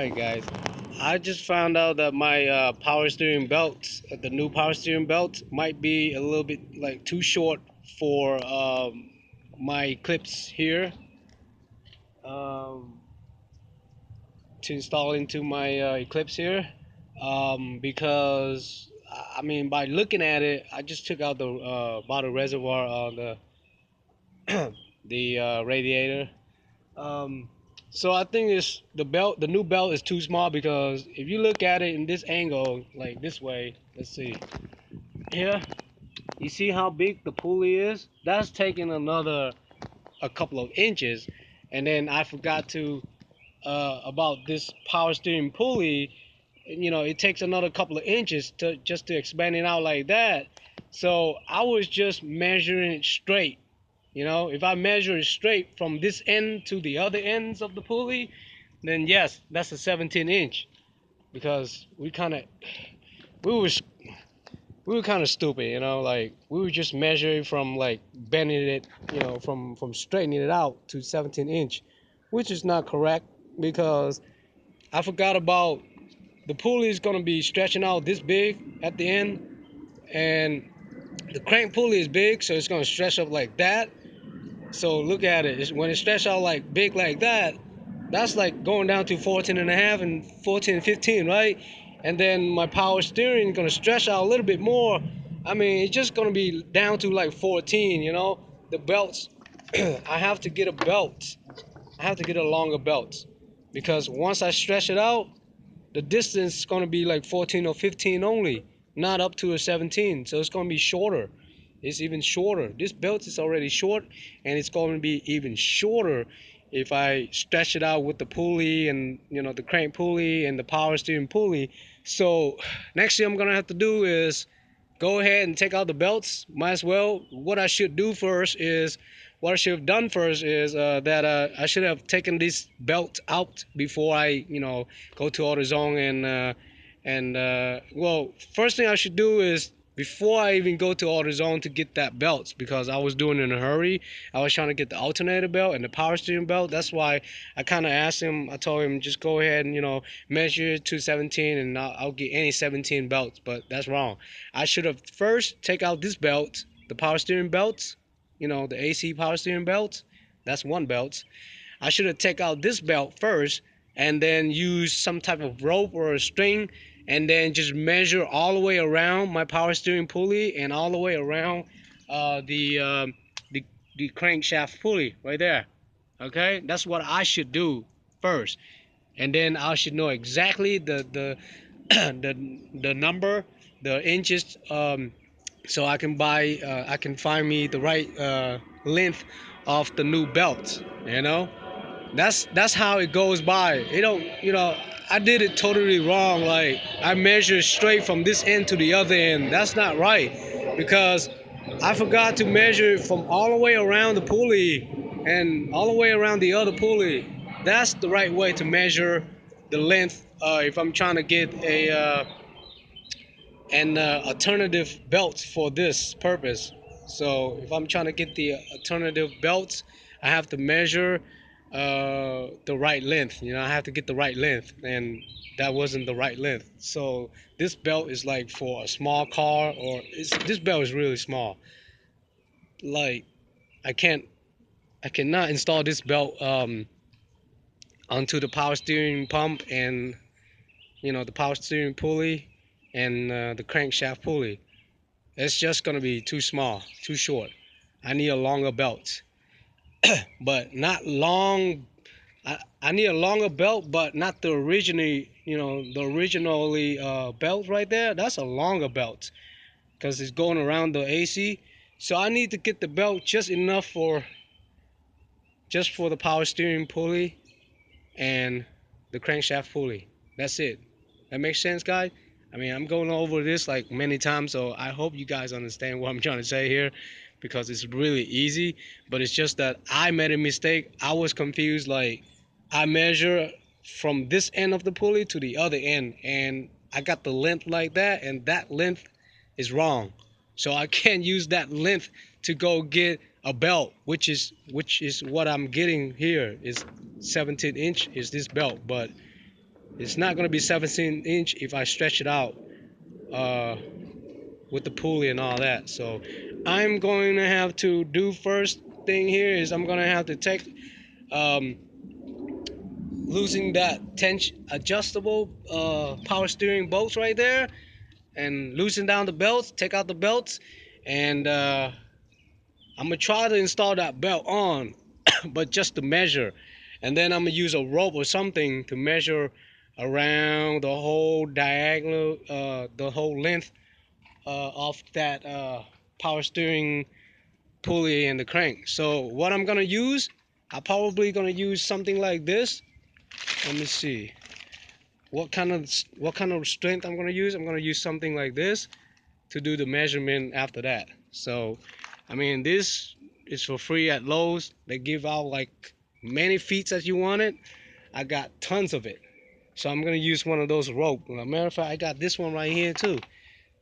Alright guys, I just found out that my power steering belts, the new power steering belt, might be a little bit like too short for my Eclipse here um, to install into my Eclipse here because I mean by looking at it, I just took out the bottle reservoir on the radiator. Um, so I think the new belt is too small because if you look at it in this angle, like this way, let's see here, you see how big the pulley is? That's taking a couple of inches, and then I forgot to about this power steering pulley. It takes another couple of inches to just to expand it out like that. So I was just measuring it straight. If I measure it straight from this end to the other ends of the pulley, then yes, that's a 17-inch. Because we were we were kind of stupid, like we were just measuring from like bending it, from straightening it out to 17-inch, which is not correct because I forgot about the pulley is gonna be stretching out this big at the end, and the crank pulley is big, so it's gonna stretch up like that. So look at it. When it stretched out like big like that, that's like going down to 14 and a half and 14 and 15, right? And then my power steering is gonna stretch out a little bit more. I mean, it's just gonna be down to like 14. The belts, I have to get a belt. I have to get a longer belt because once I stretch it out, the distance is gonna be like 14 or 15 only, not up to a 17. So it's gonna be shorter. It's even shorter. This belt is already short, and it's going to be even shorter if I stretch it out with the pulley and the crank pulley and the power steering pulley. So next thing I'm gonna have to do is go ahead and take out the belts. Might as well. What I should do first is, what I should have done first is that I should have taken this belt out before I go to AutoZone well, first thing I should do is before I even go to AutoZone to get that belt, because I was doing it in a hurry. I was trying to get the alternator belt and the power steering belt. That's why I kind of asked him. I told him just go ahead and measure to 17, and I'll get any 17 belts. But that's wrong. I should have first take out this belt, the power steering belt. The AC power steering belt. That's one belt. I should have take out this belt first, and then use some type of rope or a string, and then just measure all the way around my power steering pulley and all the way around the crankshaft pulley right there. Okay, that's what I should do first, and then I should know exactly the the number, the inches, so I can I can find me the right length of the new belt. That's how it goes by. It don't, I did it totally wrong. Like I measured straight from this end to the other end. That's not right because I forgot to measure from all the way around the pulley and all the way around the other pulley. That's the right way to measure the length if I'm trying to get an alternative belt for this purpose. So if I'm trying to get the alternative belt, I have to measure the right length. I have to get the right length, and that wasn't the right length. So this belt is like for a small car, or this belt is really small. Like I can't, I cannot install this belt onto the power steering pump and the power steering pulley and the crankshaft pulley. It's just gonna be too small, too short. I need a longer belt, but not long. I need a longer belt, but not the originally belt right there. That's a longer belt because it's going around the AC. So I need to get the belt just enough just for the power steering pulley and the crankshaft pulley. That's it. That makes sense, guys? I mean, I'm going over this like many times, so I hope you guys understand what I'm trying to say here, because it's really easy, but it's just that I made a mistake. I was confused. Like I measure from this end of the pulley to the other end, and I got the length like that, and that length is wrong. So I can't use that length to go get a belt, which is what I'm getting here is 17-inch is this belt, but It's not going to be 17-inch if I stretch it out with the pulley and all that. So I'm going to have to do, first thing here is I'm going to have to take losing that tension adjustable power steering bolts right there, and loosen down the belts, take out the belts, and I'm gonna try to install that belt on but just to measure, and then I'm gonna use a rope or something to measure around the whole diagonal, the whole length of that power steering pulley and the crank. So what I'm gonna use, I'm probably gonna use something like this. Let me see what kind of strength I'm gonna use. I'm gonna use something like this to do the measurement after that. So I mean, this is for free at Lowe's. They give out like many feet as you want it. I got tons of it. So I'm gonna use one of those rope. As a matter of fact, I got this one right here too.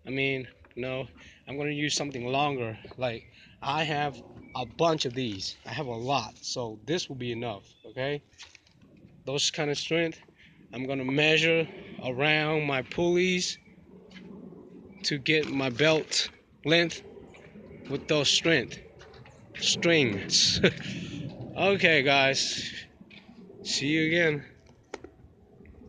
I mean, no, I'm gonna use something longer. Like, I have a bunch of these. I have a lot. So this will be enough, okay? Those kind of strength. I'm gonna measure around my pulleys to get my belt length with those strings. Okay, guys, see you again.